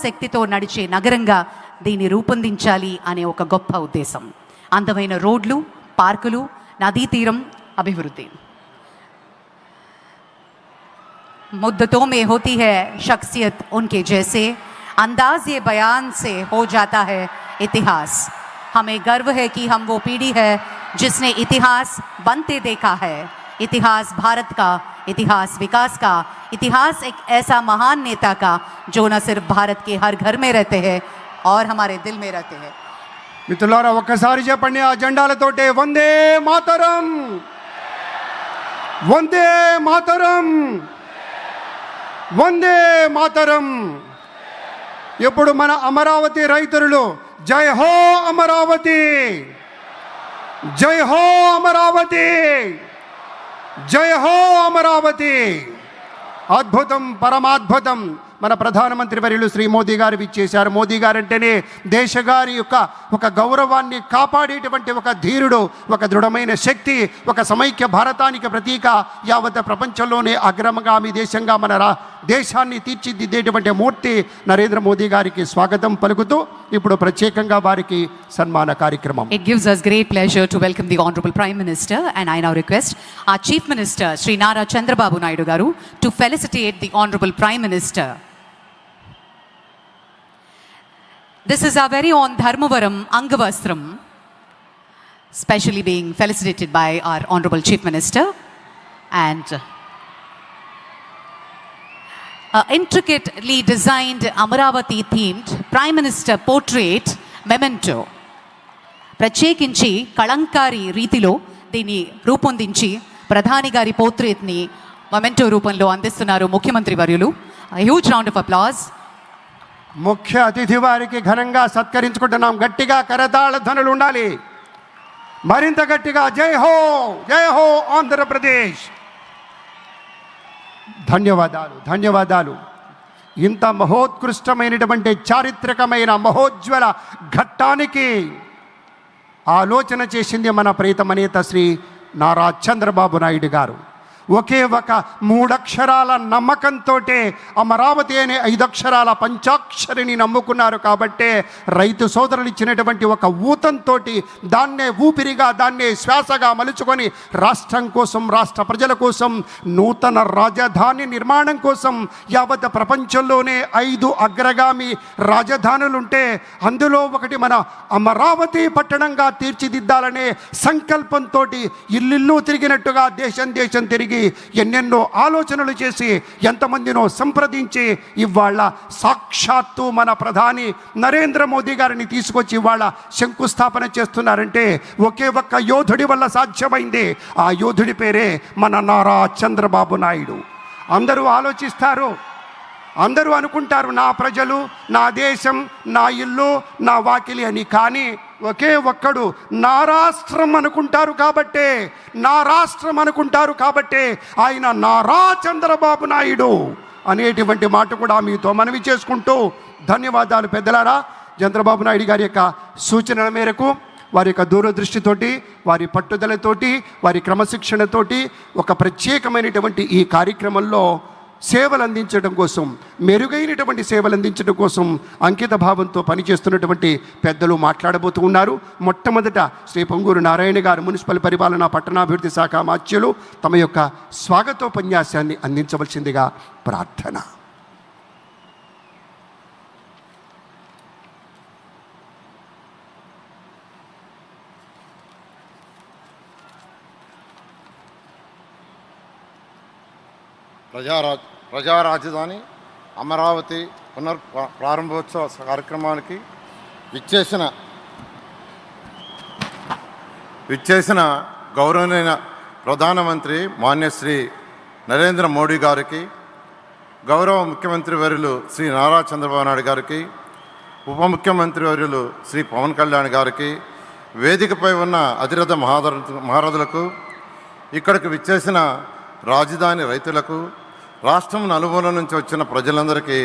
శక్తితో నడిచే నగరంగా దీన్ని రూపొందించాలి అనే ఒక గొప్ప ఉద్దేశం. అందమైన రోడ్లు, పార్కులు, నదీ తీరం అభివృద్ధి. मुद्दतों में होती है शख्सियत उनके जैसे, अंदाज ये बयान से हो जाता है इतिहास. हमें गर्व है कि हम वो पीढ़ी है जिसने इतिहास बनते देखा है. इतिहास भारत का, इतिहास विकास का, इतिहास एक ऐसा महान नेता का जो न सिर्फ भारत के हर घर में रहते हैं और हमारे दिल में रहते हैं. మిత్రులారా ఒక్కసారి చెప్పండి ఆ జెండాలతోటే వందే మాతరం, వందే మాతరం, వందే మాతరం. ఇప్పుడు మన అమరావతి రైతులు జై హో అమరావతి, జై హో అమరావతి, జై హో అమరావతి. అద్భుతం, పరమాద్భుతం. మన ప్రధానమంత్రి వర్యులు శ్రీ మోదీ గారు ఇచ్చేశారు. మోదీ గారు అంటేనే దేశగారి యొక్క ఒక గౌరవాన్ని కాపాడేటువంటి ఒక ధీరుడు, ఒక దృఢమైన శక్తి, ఒక సమైక్య భారతానికి ప్రతీక, యావత్ ప్రపంచంలోనే అగ్రగామి దేశంగా మన దేశాన్ని తీర్చిదిద్దేటువంటి మూర్తి నరేంద్ర మోదీ గారికి స్వాగతం పలుకుతూ ఇప్పుడు ప్రత్యేకంగా వారికి సన్మాన కార్యక్రమం. It gives us great pleasure to welcome the Honorable Prime Minister, and I now request our Chief Minister Sri Nara Chandrababu Naidu garu to felicitate the Honorable Prime Minister. This is our very own Dharmavaram Angavastram, specially being felicitated by our Honorable Chief Minister, and intricately designed Amaravati themed Prime Minister portrait memento. ప్రత్యేకించి కళంకారి రీతిలో దీన్ని రూపొందించి ప్రధాని గారి పోర్ట్రేట్ని memento రూపంలో అందిస్తున్నారు ముఖ్యమంత్రి వర్యులు. Huge round of applause. ముఖ్య అతిథి వారికి ఘనంగా సత్కరించుకుంటున్నాం. గట్టిగా కరతాళ ధ్వనులు ఉండాలి, మరింత గట్టిగా. జై హో, జై హో ఆంధ్రప్రదేశ్. ధన్యవాదాలు, ధన్యవాదాలు. ఇంత మహోత్కృష్టమైనటువంటి చారిత్రకమైన మహోజ్వల ఘట్టానికి ఆలోచన చేసింది మన ప్రియతమ నేత శ్రీ నారా చంద్రబాబు నాయుడు గారు. ఒకే ఒక 3 అక్షరాల నమ్మకంతో అమరావతి అనే 5 అక్షరాల పంచాక్షరిని నమ్ముకున్నారు. కాబట్టే రైతు సోదరులు ఇచ్చినటువంటి ఒక ఊతంతో దాన్నే ఊపిరిగా, దాన్నే శ్వాసగా మలుచుకొని రాష్ట్రం కోసం, రాష్ట్ర ప్రజల కోసం, నూతన రాజధాని నిర్మాణం కోసం యావత్ ప్రపంచంలోనే 5 అగ్రగామి రాజధానులుంటే అందులో ఒకటి మన అమరావతి పట్టణంగా తీర్చిదిద్దాలనే సంకల్పంతో ఇల్లు తిరిగినట్టుగా దేశం దేశం తిరిగి ఎన్నెన్నో ఆలోచనలు చేసి ఎంతమందినో సంప్రదించి ఇవాళ సాక్షాత్తు మన ప్రధాని నరేంద్ర మోదీ గారిని తీసుకొచ్చి ఇవాళ శంకుస్థాపన చేస్తున్నారంటే ఒకే ఒక్క యోధుడి వల్ల సాధ్యమైంది. ఆ యోధుడి పేరే మన నారా చంద్రబాబు నాయుడు. అందరూ ఆలోచిస్తారు, అందరూ అనుకుంటారు నా ప్రజలు, నా దేశం, నా ఇల్లు, నా వాకిలి అని. కానీ ఒకే ఒక్కడు నా రాష్ట్రం అనుకుంటారు. కాబట్టే నా రాష్ట్రం అనుకుంటారు కాబట్టే ఆయన నారా చంద్రబాబు నాయుడు అనేటువంటి మాట కూడా మీతో మనవి చేసుకుంటూ ధన్యవాదాలు. పెద్దలారా, చంద్రబాబు నాయుడు గారి యొక్క సూచనల మేరకు, వారి యొక్క దూరదృష్టితోటి, వారి పట్టుదలతోటి, వారి క్రమశిక్షణతోటి ఒక ప్రత్యేకమైనటువంటి ఈ కార్యక్రమంలో సేవలు అందించడం కోసం, మెరుగైనటువంటి సేవలు అందించడం కోసం అంకిత భావంతో పనిచేస్తున్నటువంటి పెద్దలు మాట్లాడబోతూ ఉన్నారు. మొట్టమొదట శ్రీ పొంగూరు నారాయణ గారు, మున్సిపల్ పరిపాలన పట్టణాభివృద్ధి శాఖ మాత్యులు, తమ యొక్క స్వాగతోపన్యాసాన్ని అందించవలసిందిగా ప్రార్థన. ప్రజా రాజధాని అమరావతి ప్రారంభోత్సవ కార్యక్రమానికి విచ్చేసిన గౌరవనీయ ప్రధానమంత్రి మాన్యశ్రీ నరేంద్ర మోడీ గారికి, గౌరవ ముఖ్యమంత్రి వర్యులు శ్రీ నారా చంద్రబాబు నాయుడు గారికి, ఉప ముఖ్యమంత్రి వర్యులు శ్రీ పవన్ కళ్యాణ్ గారికి, వేదికపై ఉన్న అతిరథ మహారథులకు, ఇక్కడికి విచ్చేసిన రాజధాని రైతులకు, రాష్ట్రం నలుమూల నుంచి వచ్చిన ప్రజలందరికీ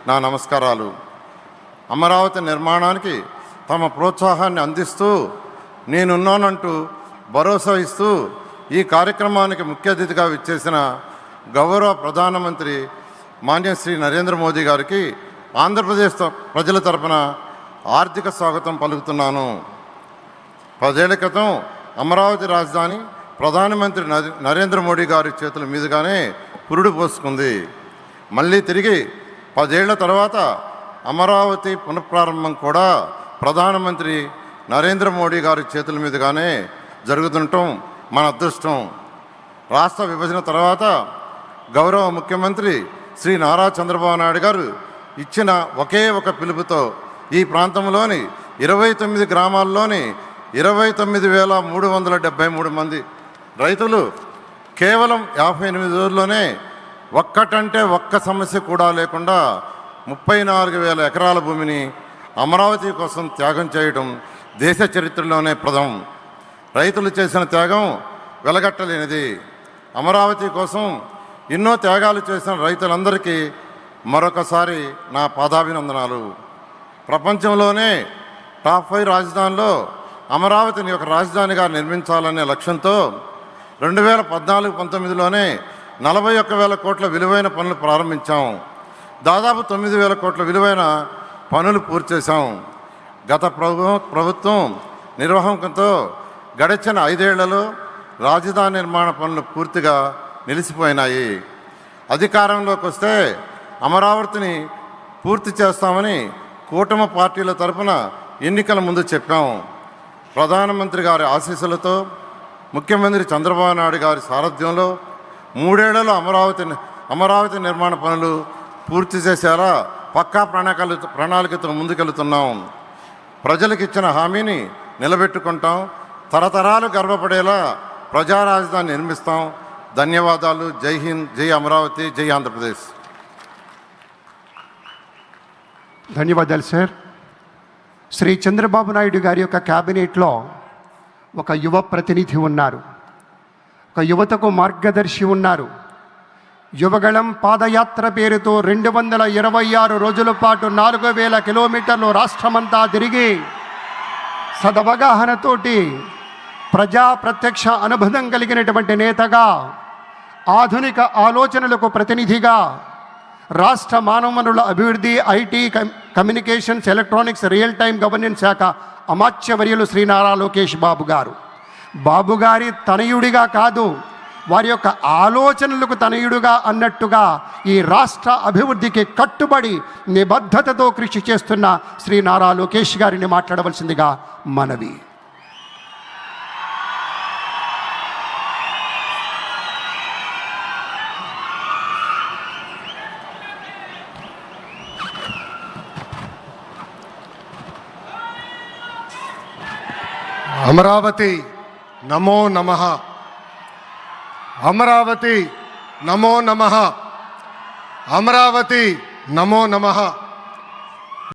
నా నమస్కారాలు. అమరావతి నిర్మాణానికి తమ ప్రోత్సాహాన్ని అందిస్తూ, నేనున్నానంటూ భరోసా ఇస్తూ ఈ కార్యక్రమానికి ముఖ్య అతిథిగా విచ్చేసిన గౌరవ ప్రధానమంత్రి మాన్యశ్రీ నరేంద్ర మోదీ గారికి ఆంధ్రప్రదేశ్ ప్రజల తరపున ఆర్థిక స్వాగతం పలుకుతున్నాను. 10 ఏళ్ల క్రితం అమరావతి రాజధాని ప్రధానమంత్రి నరేంద్ర మోడీ గారి చేతుల మీదుగానే పురుడు పోసుకుంది. మళ్ళీ తిరిగి 10 ఏళ్ల తర్వాత అమరావతి పునఃప్రారంభం కూడా ప్రధానమంత్రి నరేంద్ర మోడీ గారి చేతుల మీదుగానే జరుగుతుండటం మన అదృష్టం. రాష్ట్ర విభజన తర్వాత గౌరవ ముఖ్యమంత్రి శ్రీ నారా చంద్రబాబు నాయుడు గారు ఇచ్చిన ఒకే ఒక పిలుపుతో ఈ ప్రాంతంలోని 29 గ్రామాల్లోని 29,373 మంది రైతులు కేవలం 58 రోజుల్లోనే ఒక్కటంటే ఒక్క సమస్య కూడా లేకుండా 34,000 ఎకరాల భూమిని అమరావతి కోసం త్యాగం చేయడం దేశ చరిత్రలోనే ప్రథమం. రైతులు చేసిన త్యాగం వెలగట్టలేనిది. అమరావతి కోసం ఎన్నో త్యాగాలు చేసిన రైతులందరికీ మరొకసారి నా పాదాభినందనాలు. ప్రపంచంలోనే టాప్ 5 రాజధానిలో అమరావతిని ఒక రాజధానిగా నిర్మించాలనే లక్ష్యంతో 2014-19లోనే 41,000 కోట్ల విలువైన పనులు ప్రారంభించాం. దాదాపు 9,000 కోట్ల విలువైన పనులు పూర్తి చేశాం. గత ప్రభుత్వం నిర్వాహకంతో గడిచిన 5 ఏళ్లలో రాజధాని నిర్మాణ పనులు పూర్తిగా నిలిచిపోయినాయి. అధికారంలోకి వస్తే అమరావతిని పూర్తి చేస్తామని కూటమి పార్టీల తరపున ఎన్నికల ముందు చెప్పాం. ప్రధానమంత్రి గారి ఆశీస్సులతో ముఖ్యమంత్రి చంద్రబాబు నాయుడు గారి సారథ్యంలో 3 ఏళ్లలో అమరావతి నిర్మాణ పనులు పూర్తి చేసేలా పక్కా ప్రణాళికతో ముందుకెళ్తున్నాం. ప్రజలకు ఇచ్చిన హామీని నిలబెట్టుకుంటాం. తరతరాలు గర్వపడేలా ప్రజా రాజధాని నిర్మిస్తాం. ధన్యవాదాలు. జై హింద్, జై అమరావతి, జై ఆంధ్రప్రదేశ్. ధన్యవాదాలు సార్. శ్రీ చంద్రబాబు నాయుడు గారి యొక్క క్యాబినెట్లో ఒక యువ ప్రతినిధి ఉన్నారు, ఒక యువతకు మార్గదర్శి ఉన్నారు. యువగళం పాదయాత్ర పేరుతో 226 రోజుల పాటు 4,000 కిలోమీటర్లు రాష్ట్రమంతా తిరిగి సదవగాహనతోటి ప్రజా ప్రత్యక్ష అనుబంధం కలిగినటువంటి నేతగా, ఆధునిక ఆలోచనలకు ప్రతినిధిగా, రాష్ట్ర మానవ వనరుల అభివృద్ధి, IT, communications, electronics, real time governance శాఖ అమాత్యవర్యులు శ్రీ నారా లోకేష్ బాబు గారు. బాబు గారి తనయుడిగా కాదు, వారి యొక్క ఆలోచనలకు తనయుడుగా అన్నట్టుగా ఈ రాష్ట్ర అభివృద్ధికి కట్టుబడి నిబద్ధతతో కృషి చేస్తున్న శ్రీ నారా లోకేష్ గారిని మాట్లాడవలసిందిగా మనవి. అమరావతి నమో నమః. అమరావతి నమో నమః. అమరావతి నమో నమః.